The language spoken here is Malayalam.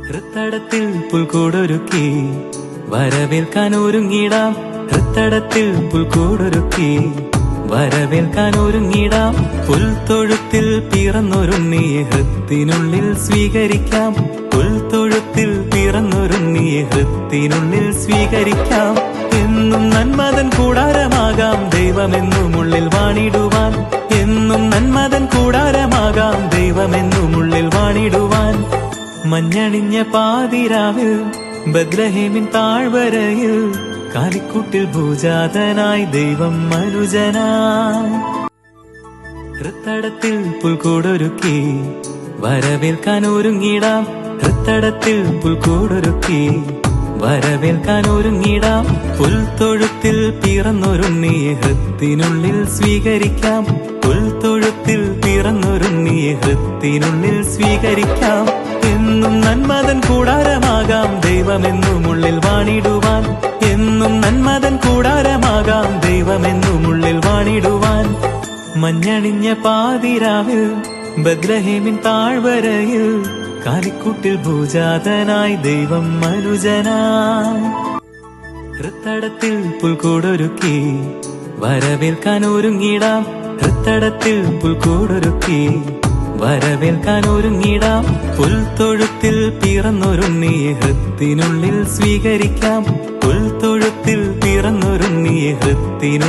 ഹൃത്തടത്തിൽ പുൽക്കൂടൊരുക്കി വരവേൽക്കാൻ ഒരുങ്ങിടാം. ഹൃത്തടത്തിൽ പുൽക്കൂടൊരുക്കി വരവേൽക്കാൻ ഒരുങ്ങിടാം. പുൽത്തൊഴുത്തിൽ പിറന്നൊരുണ്ണിയെ ഹൃത്തിനുള്ളിൽ സ്വീകരിക്കാം. പുൽത്തൊഴുത്തിൽ പിറന്നൊരുണ്ണിയെ ഹൃത്തിനുള്ളിൽ സ്വീകരിക്കാം. എന്നും നന്മതൻ കൂടാരമാകാം ദൈവമെന്നും ഉള്ളിൽ വാണിടുവാൻ. എന്നും നന്മതൻ കൂടാരമാകാം ദൈവമെന്നും ഉള്ളിൽ വാണിടുവാൻ. മഞ്ഞണിഞ്ഞ പാതിരാവിൽ ബത്ലഹേമിൻ താഴ്വരയിൽ കാലിക്കൂട്ടിൽ ഭൂജാതനായി ദൈവം മനുജനായി. ഹൃത്തടത്തിൽ പുൽക്കൂടൊരുക്കി വരവേൽക്കാൻ ഒരുങ്ങിടാം. ഹൃത്തടത്തിൽ പുൽക്കൂടൊരുക്കി വരവേൽക്കാൻ ഒരുങ്ങിടാം. പുൽത്തൊഴുത്തിൽ പിറന്നൊരുണ്ണിയെ ഹൃത്തിനുള്ളിൽ സ്വീകരിക്കാം. പുൽത്തൊഴുത്തിൽ പിറന്നൊരുണ്ണിയെ ഹൃത്തിനുള്ളിൽ സ്വീകരിക്കാം. എന്നും നന്മതൻ കൂടാരമാകാം ദൈവമെന്നും ഉള്ളിൽ വാണിടുവാൻ. എന്നും നന്മതൻ കൂടാരമാകാം ദൈവമെന്നും ഉള്ളിൽ വാണിടുവാൻ. മഞ്ഞണിഞ്ഞ പാതിരാവിൽ ബത്ലഹേമിൻ താഴ്വരയിൽ കാലിക്കൂട്ടിൽ ഭൂജാതനായി ദൈവം മനുജനായി. ഹൃത്തടത്തിൽ പുൽക്കൂടൊരുക്കി വരവേൽക്കാൻ ഒരുങ്ങിടാം. ഹൃത്തടത്തിൽ പുൽക്കൂടൊരുക്കി വരവേൽക്കാൻ ഒരുങ്ങിടാം. പുൽത്തൊഴുത്തിൽ പിറന്നൊരുണ്ണിയെ ഹൃത്തിനുള്ളിൽ സ്വീകരിക്കാം. പുൽത്തൊഴുത്തിൽ പിറന്നൊരുണ്ണിയെ ഹൃത്തിനുള്ളിൽ